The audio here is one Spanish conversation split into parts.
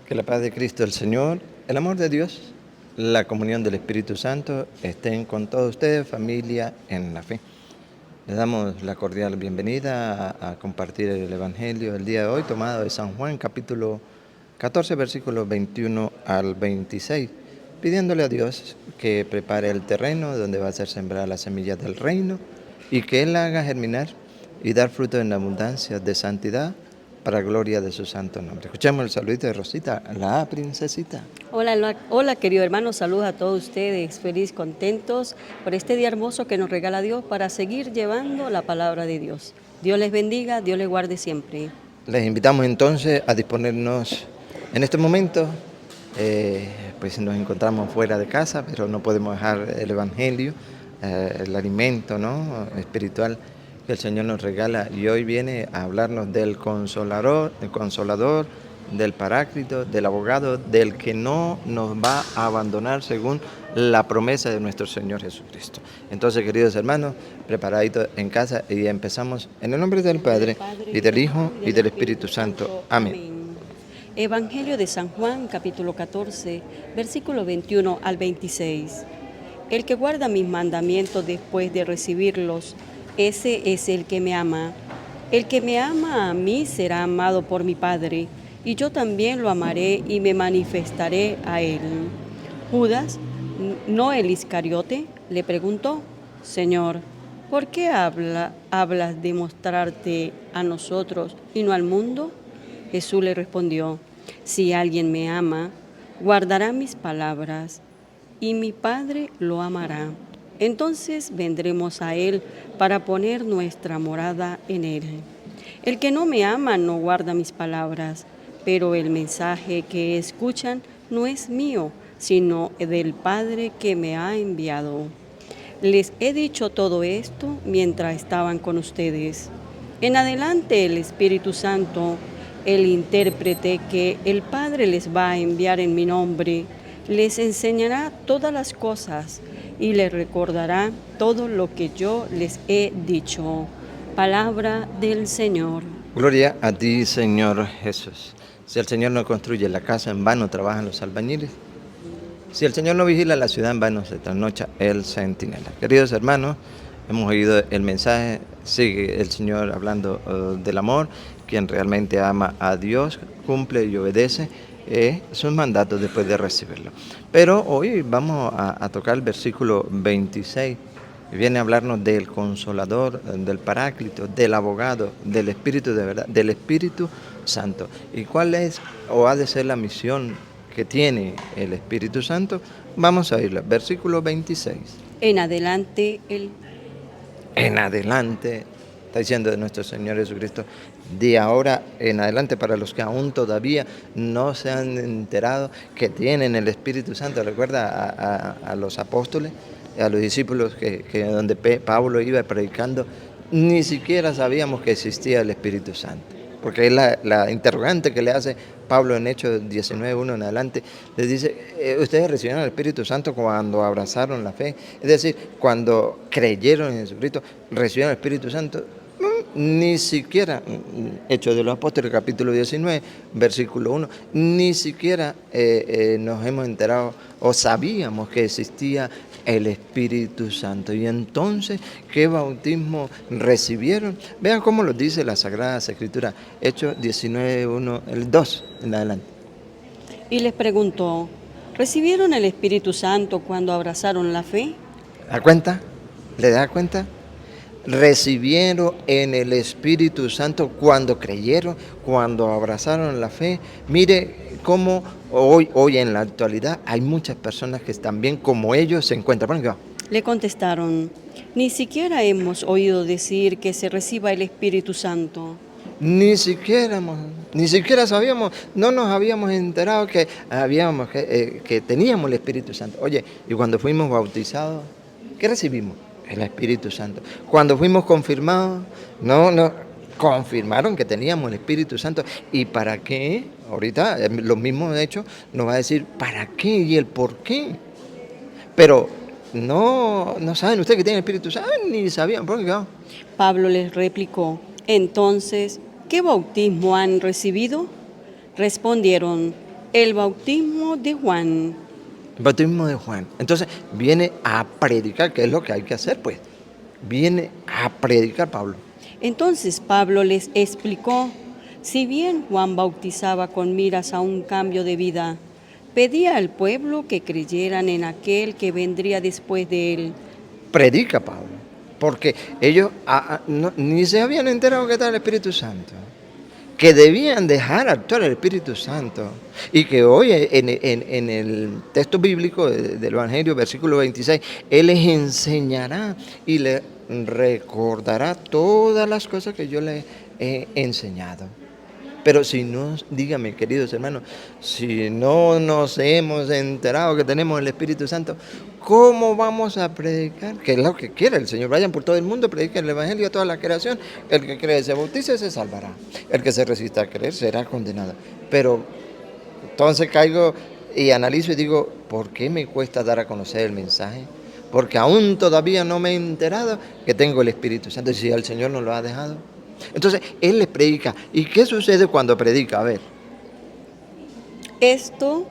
Que la paz de Cristo el Señor, el amor de Dios, la comunión del Espíritu Santo estén con todos ustedes, familia en la fe. Les damos la cordial bienvenida a compartir el Evangelio del día de hoy, tomado de San Juan, capítulo 14, versículos 21 al 26, pidiéndole a Dios que prepare el terreno donde va a ser sembrada la semilla del reino y que Él la haga germinar y dar fruto en abundancia de santidad para gloria de su santo nombre. Escuchemos el saludito de Rosita, la princesita. Hola, querido hermano, saludos a todos ustedes, feliz, contentos por este día hermoso que nos regala Dios para seguir llevando la palabra de Dios. Dios les bendiga, Dios les guarde siempre. Les invitamos entonces a disponernos en este momento, pues nos encontramos fuera de casa, pero no podemos dejar el Evangelio, el alimento, ¿no?, espiritual que el Señor nos regala, y hoy viene a hablarnos del Consolador, del Paráclito, del Abogado, del que no nos va a abandonar según la promesa de nuestro Señor Jesucristo. Entonces, queridos hermanos, preparaditos en casa y empezamos en el nombre del Padre, y del Hijo, y del Espíritu Santo. Amén. Evangelio de San Juan, capítulo 14, versículo 21 al 26. El que guarda mis mandamientos después de recibirlos, ese es el que me ama. El que me ama a mí será amado por mi Padre, y yo también lo amaré y me manifestaré a él. Judas, no el Iscariote, le preguntó: Señor, ¿por qué hablas de mostrarte a nosotros y no al mundo? Jesús le respondió: Si alguien me ama, guardará mis palabras, y mi Padre lo amará. Entonces vendremos a Él para poner nuestra morada en Él. El que no me ama no guarda mis palabras, pero el mensaje que escuchan no es mío, sino del Padre que me ha enviado. Les he dicho todo esto mientras estaban con ustedes. En adelante el Espíritu Santo, el intérprete que el Padre les va a enviar en mi nombre, les enseñará todas las cosas y les recordará todo lo que yo les he dicho. Palabra del Señor. Gloria a ti, Señor Jesús. Si el Señor no construye la casa, en vano trabajan los albañiles. Si el Señor no vigila la ciudad, en vano se trasnocha el centinela. Queridos hermanos, hemos oído el mensaje, sigue el Señor hablando del amor. Quien realmente ama a Dios cumple y obedece sus mandatos después de recibirlo. Pero hoy vamos a tocar el versículo 26, que viene a hablarnos del Consolador, del Paráclito, del Abogado, del Espíritu de verdad, del Espíritu Santo. ¿Y cuál es o ha de ser la misión que tiene el Espíritu Santo? Vamos a oírlo. Versículo 26. En adelante está diciendo de nuestro Señor Jesucristo, de ahora en adelante, para los que aún todavía no se han enterado que tienen el Espíritu Santo. Recuerda a los apóstoles, a los discípulos que donde Pablo iba predicando, ni siquiera sabíamos que existía el Espíritu Santo. Porque es la interrogante que le hace Pablo en Hechos 19:1 en adelante. Les dice, ustedes recibieron el Espíritu Santo cuando abrazaron la fe. Es decir, cuando creyeron en Jesucristo, recibieron el Espíritu Santo. Ni siquiera, Hechos de los Apóstoles, capítulo 19, versículo 1, ni siquiera nos hemos enterado o sabíamos que existía el Espíritu Santo. Y entonces, ¿qué bautismo recibieron? Vean cómo lo dice la Sagrada Escritura, Hechos 19:1, el 2 en adelante. Y les preguntó: ¿recibieron el Espíritu Santo cuando abrazaron la fe? ¿Da cuenta? ¿Le da cuenta? Recibieron en el Espíritu Santo cuando creyeron, cuando abrazaron la fe. Mire cómo hoy en la actualidad hay muchas personas que también como ellos se encuentran. Le contestaron: ni siquiera hemos oído decir que se reciba el Espíritu Santo. Ni siquiera sabíamos, no nos habíamos enterado que teníamos el Espíritu Santo. Oye, y cuando fuimos bautizados, ¿qué recibimos? El Espíritu Santo. Cuando fuimos confirmados, no confirmaron que teníamos el Espíritu Santo. ¿Y para qué? Ahorita los mismos hechos nos va a decir para qué y el por qué. Pero no saben ustedes que tienen el Espíritu Santo, ni sabían. ¿Por qué? Pablo les replicó: entonces, ¿qué bautismo han recibido? Respondieron: El bautismo de Juan. El bautismo de Juan. Entonces viene a predicar, que es lo que hay que hacer, pues. Viene a predicar Pablo. Entonces Pablo les explicó, si bien Juan bautizaba con miras a un cambio de vida, pedía al pueblo que creyeran en aquel que vendría después de él. Predica Pablo. Porque ellos ni se habían enterado que estaba el Espíritu Santo. Que debían dejar actuar el Espíritu Santo. Y que hoy en el texto bíblico del Evangelio, versículo 26, Él les enseñará y les recordará todas las cosas que yo les he enseñado. Pero si no, dígame, queridos hermanos, si no nos hemos enterado que tenemos el Espíritu Santo, ¿cómo vamos a predicar? Que es lo que quiere el Señor. Vayan por todo el mundo, prediquen el Evangelio a toda la creación. El que cree se bautice, se salvará. El que se resista a creer será condenado. Pero entonces caigo y analizo y digo, ¿por qué me cuesta dar a conocer el mensaje? Porque aún todavía no me he enterado que tengo el Espíritu Santo. Y si el Señor nos lo ha dejado. Entonces, Él les predica. ¿Y qué sucede cuando predica? A ver. Esto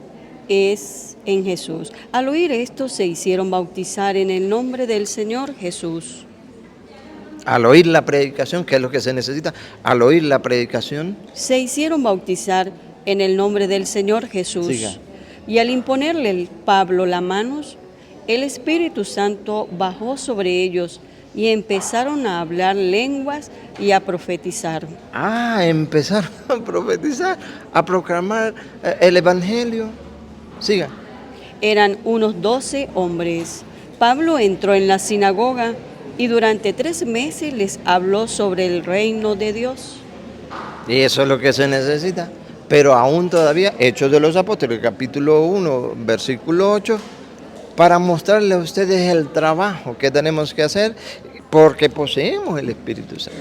es en Jesús. Al oír esto se hicieron bautizar en el nombre del Señor Jesús. Al oír la predicación, ¿qué es lo que se necesita? Al oír la predicación, Se hicieron bautizar en el nombre del Señor Jesús. Siga. Y al imponerle Pablo las manos, el Espíritu Santo bajó sobre ellos y empezaron a hablar lenguas y a profetizar. empezaron a profetizar, a proclamar el Evangelio. Siga. Eran unos 12 hombres. Pablo entró en la sinagoga y durante 3 meses les habló sobre el reino de Dios. Y eso es lo que se necesita. Pero aún todavía, Hechos de los Apóstoles, capítulo 1, versículo 8, para mostrarle a ustedes el trabajo que tenemos que hacer, porque poseemos el Espíritu Santo.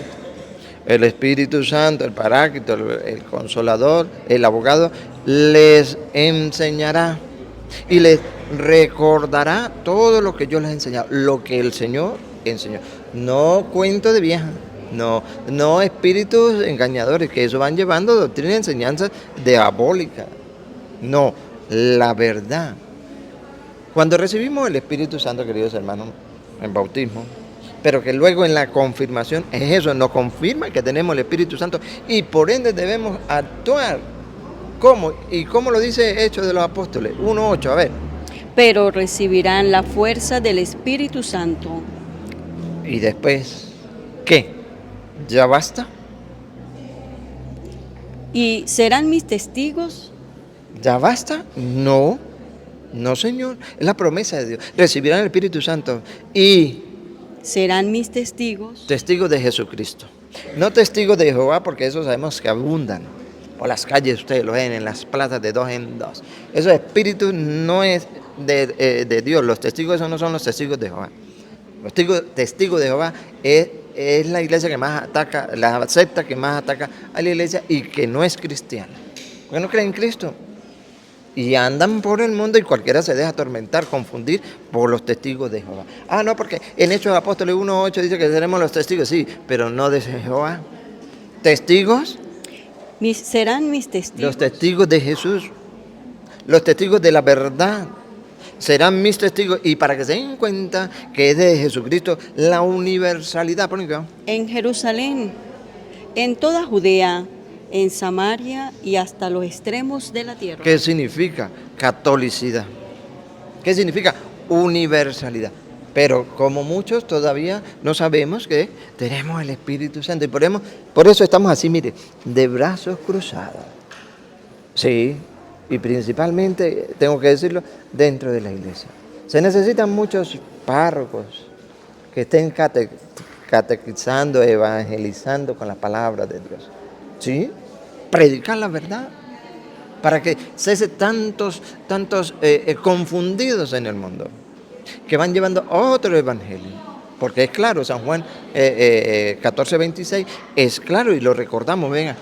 El Espíritu Santo, el Paráclito, el Consolador, el Abogado, les enseñará y les recordará todo lo que yo les he enseñado, lo que el Señor enseñó. No cuento de vieja, no espíritus engañadores, que eso van llevando doctrina y enseñanzas diabólicas. No, la verdad. Cuando recibimos el Espíritu Santo, queridos hermanos, en bautismo, pero que luego en la confirmación es eso, nos confirma que tenemos el Espíritu Santo y por ende debemos actuar. ¿Cómo? ¿Y cómo lo dice Hechos de los Apóstoles? 1:8, a ver. Pero recibirán la fuerza del Espíritu Santo. Y después, ¿qué? ¿Ya basta? ¿Y serán mis testigos? ¿Ya basta? No, Señor. Es la promesa de Dios. Recibirán el Espíritu Santo y ¿Serán mis testigos? testigos de Jesucristo. No testigos de Jehová, porque eso sabemos que abundan. Por las calles ustedes lo ven, en las plazas de 2 en 2. Esos espíritus no es de Dios. Los testigos, esos no son los testigos de Jehová. Los testigos de Jehová es la iglesia que más ataca, la secta que más ataca a la iglesia y que no es cristiana. Porque no creen en Cristo. Y andan por el mundo y cualquiera se deja atormentar, confundir por los testigos de Jehová. No, porque en Hechos de Apóstoles 1:8 dice que seremos los testigos, sí, pero no de Jehová. ¿Testigos? ¿Serán mis testigos? Los testigos de Jesús, los testigos de la verdad, serán mis testigos. Y para que se den cuenta que es de Jesucristo la universalidad, ¿por qué? En Jerusalén, en toda Judea, en Samaria y hasta los extremos de la tierra. ¿Qué significa catolicidad? ¿Qué significa universalidad? Pero como muchos todavía no sabemos que tenemos el Espíritu Santo. Y por eso estamos así, mire, de brazos cruzados. Sí, y principalmente, tengo que decirlo, dentro de la iglesia. Se necesitan muchos párrocos que estén catequizando, evangelizando con la palabra de Dios. ¿Sí? Predicar la verdad. Para que cese tantos confundidos en el mundo, que van llevando otro evangelio. Porque es claro, San Juan 14:26 es claro y lo recordamos, venga.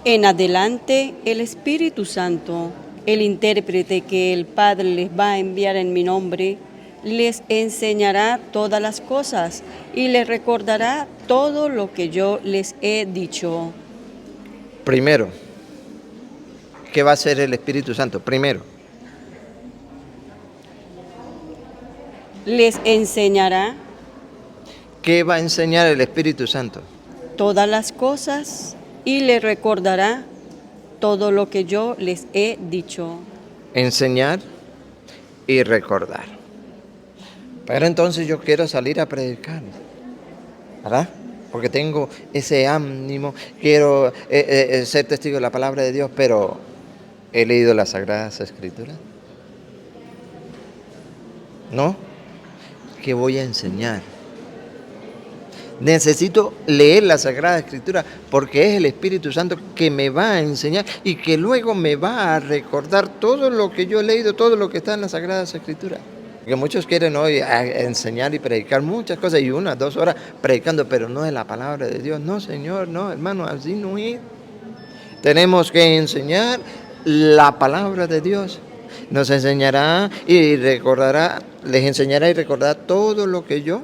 En adelante, el Espíritu Santo, el intérprete que el Padre les va a enviar en mi nombre, les enseñará todas las cosas y les recordará todo lo que yo les he dicho. Primero, ¿qué va a hacer el Espíritu Santo? Primero, les enseñará ¿qué va a enseñar el Espíritu Santo? todas las cosas y les recordará todo lo que yo les he dicho. Enseñar y recordar. Pero entonces yo quiero salir a predicar, ¿verdad? Porque tengo ese ánimo, quiero ser testigo de la palabra de Dios, pero ¿he leído las Sagradas Escrituras? ¿No? ¿Qué voy a enseñar? Necesito leer la Sagrada Escritura porque es el Espíritu Santo que me va a enseñar y que luego me va a recordar todo lo que yo he leído, todo lo que está en las Sagradas Escrituras. Porque muchos quieren hoy enseñar y predicar muchas cosas y 1, 2 horas predicando, pero no es la palabra de Dios. No, Señor, no, hermano, así no es. Tenemos que enseñar la palabra de Dios. Nos enseñará y recordará, les enseñará y recordará todo lo que yo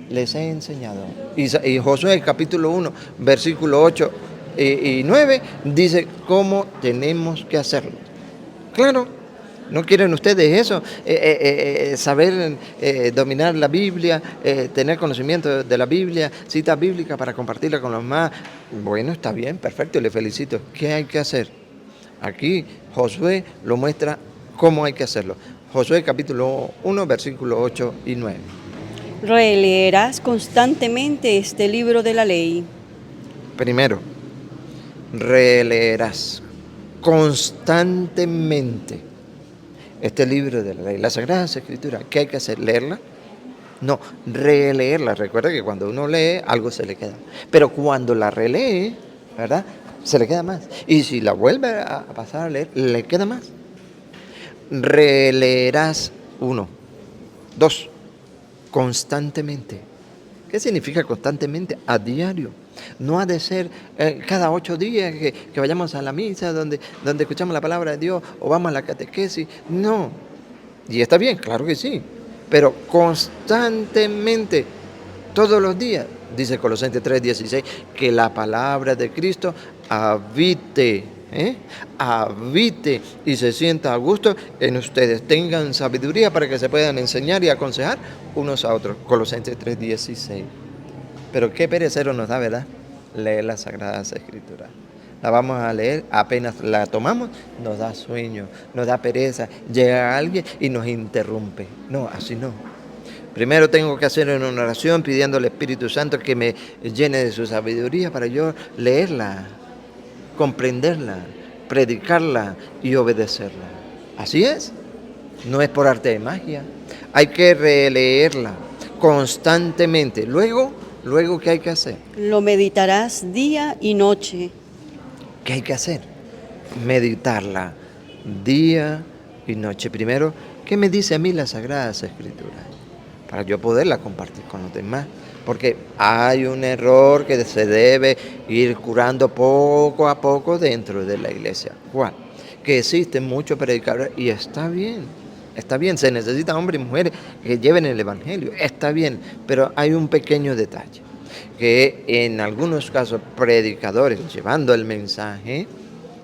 les he enseñado. Y Josué, capítulo 1, versículo 8 y 9, dice cómo tenemos que hacerlo. Claro, ¿no quieren ustedes eso? Saber dominar la Biblia, tener conocimiento de la Biblia, citas bíblicas para compartirla con los más. Bueno, está bien, perfecto, le felicito. ¿Qué hay que hacer? Aquí Josué lo muestra cómo hay que hacerlo. Josué capítulo 1, versículo 8 y 9. Releerás constantemente este libro de la ley. Primero, releerás constantemente este libro de la ley, las Sagradas Escrituras. ¿Qué hay que hacer? ¿Leerla? No, releerla. Recuerda que cuando uno lee, algo se le queda. Pero cuando la relee, ¿verdad? Se le queda más. Y si la vuelve a pasar a leer, le queda más. Releerás 1. 2. Constantemente. ¿Qué significa constantemente? A diario. No ha de ser cada 8 días que vayamos a la misa donde escuchamos la palabra de Dios o vamos a la catequesis. No. Y está bien, claro que sí. Pero constantemente, todos los días, dice Colosenses 3:16, que la palabra de Cristo habite, habite y se sienta a gusto en ustedes. Tengan sabiduría para que se puedan enseñar y aconsejar unos a otros. Colosenses 3:16. Pero qué perecero nos da, ¿verdad? Leer las Sagradas Escrituras. La vamos a leer, apenas la tomamos, nos da sueño, nos da pereza. Llega alguien y nos interrumpe. No, así no. Primero tengo que hacer una oración pidiendo al Espíritu Santo que me llene de su sabiduría para yo leerla, comprenderla, predicarla y obedecerla. Así es. No es por arte de magia. Hay que releerla constantemente. Luego, ¿qué hay que hacer? Lo meditarás día y noche. ¿Qué hay que hacer? Meditarla día y noche. Primero, ¿qué me dice a mí las Sagradas Escrituras? Para yo poderla compartir con los demás. Porque hay un error que se debe ir curando poco a poco dentro de la iglesia. ¿Cuál? Que existen muchos predicadores y está bien, se necesitan hombres y mujeres que lleven el evangelio, está bien, pero hay un pequeño detalle, que en algunos casos predicadores llevando el mensaje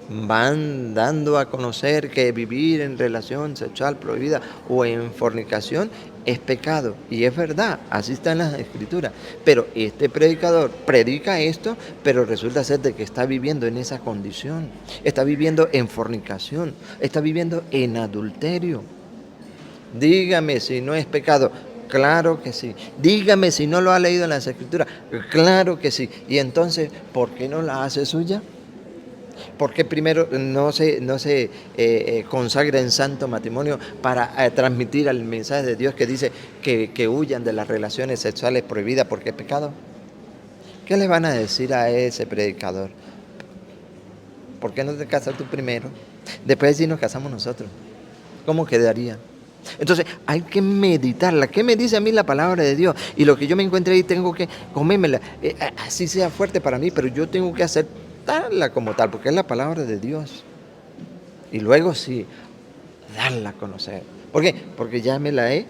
van dando a conocer que vivir en relación sexual prohibida o en fornicación es pecado. Y es verdad, así está en las Escrituras. Pero este predicador predica esto, pero resulta ser de que está viviendo en esa condición. Está viviendo en fornicación, está viviendo en adulterio. Dígame si no es pecado. Claro que sí. Dígame si no lo ha leído en las Escrituras. Claro que sí. Y entonces, ¿por qué no la hace suya? ¿Por qué primero no se consagra en santo matrimonio para transmitir el mensaje de Dios que dice que huyan de las relaciones sexuales prohibidas porque es pecado? ¿Qué le van a decir a ese predicador? ¿Por qué no te casas tú primero? Después sí nos casamos nosotros. ¿Cómo quedaría? Entonces hay que meditarla. ¿Qué me dice a mí la palabra de Dios? Y lo que yo me encuentre ahí tengo que comérmela. Así sea fuerte para mí, pero yo tengo que aceptarla como tal, porque es la palabra de Dios. Y luego sí, darla a conocer. ¿Por qué? Porque ya me la he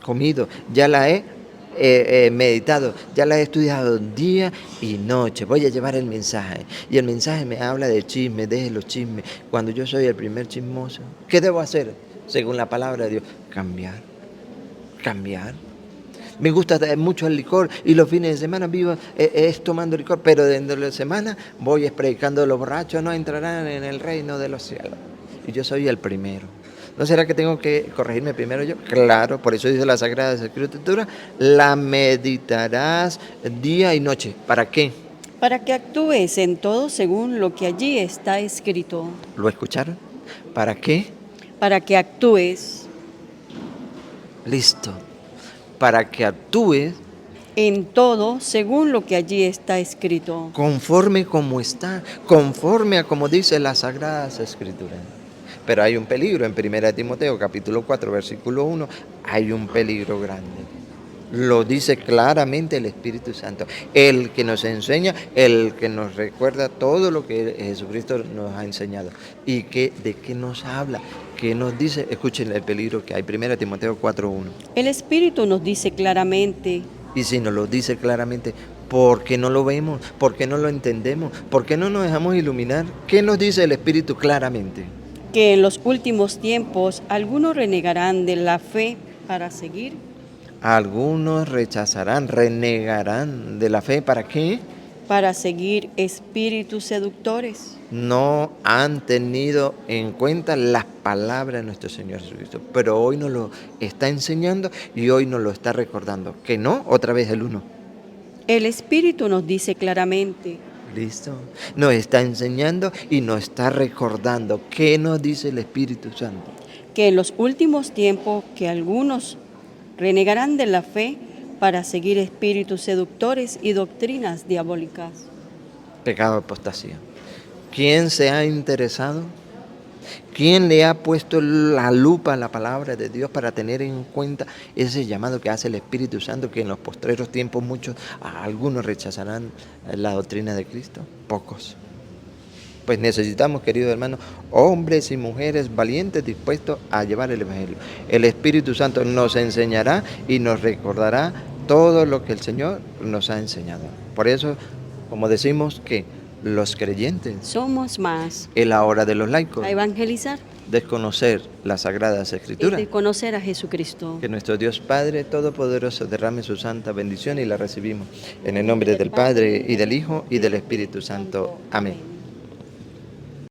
comido, ya la he meditado, ya la he estudiado día y noche. Voy a llevar el mensaje. Y el mensaje me habla de chisme, deje los chismes. Cuando yo soy el primer chismoso, ¿qué debo hacer? Según la palabra de Dios, cambiar. Cambiar. Me gusta mucho el licor y los fines de semana vivo es tomando licor, pero dentro de la semana voy predicando: los borrachos no entrarán en el reino de los cielos. Y yo soy el primero. ¿No será que tengo que corregirme primero yo? Claro, por eso dice la Sagrada Escritura: la meditarás día y noche. ¿Para qué? Para que actúes en todo según lo que allí está escrito. ¿Lo escucharon? ¿Para qué? Para que actúes Listo. Para que actúes en todo según lo que allí está escrito. conforme como está, conforme a como dice las Sagradas Escrituras. Pero hay un peligro en 1 Timoteo capítulo 4 versículo 1, hay un peligro grande. Lo dice claramente el Espíritu Santo, el que nos enseña, el que nos recuerda todo lo que Jesucristo nos ha enseñado. ¿Y de qué nos habla? ¿Qué nos dice? Escuchen el peligro que hay. 1 Timoteo 4:1. El Espíritu nos dice claramente. Y si nos lo dice claramente, ¿por qué no lo vemos? ¿Por qué no lo entendemos? ¿Por qué no nos dejamos iluminar? ¿Qué nos dice el Espíritu claramente? Que en los últimos tiempos algunos renegarán de la fe para seguir. Algunos rechazarán, renegarán de la fe. ¿Para qué? Para seguir espíritus seductores. No han tenido en cuenta las palabras de nuestro Señor Jesucristo. Pero hoy nos lo está enseñando y hoy nos lo está recordando. ¿Que no? Otra vez el 1. El Espíritu nos dice claramente. Listo. Nos está enseñando y nos está recordando. ¿Qué nos dice el Espíritu Santo? Que en los últimos tiempos que algunos renegarán de la fe para seguir espíritus seductores y doctrinas diabólicas. Pecado de apostasía. ¿Quién se ha interesado? ¿Quién le ha puesto la lupa a la palabra de Dios para tener en cuenta ese llamado que hace el Espíritu Santo, que en los postreros tiempos algunos rechazarán la doctrina de Cristo? Pocos. Pues necesitamos, queridos hermanos, hombres y mujeres valientes dispuestos a llevar el Evangelio. El Espíritu Santo nos enseñará y nos recordará todo lo que el Señor nos ha enseñado. Por eso, como decimos, que los creyentes somos más. Es la hora de los laicos. A evangelizar. Desconocer las Sagradas Escrituras. Y de conocer a Jesucristo. Que nuestro Dios Padre Todopoderoso derrame su santa bendición y la recibimos. En el nombre del Padre, y del Hijo, y del Espíritu Santo. Amén.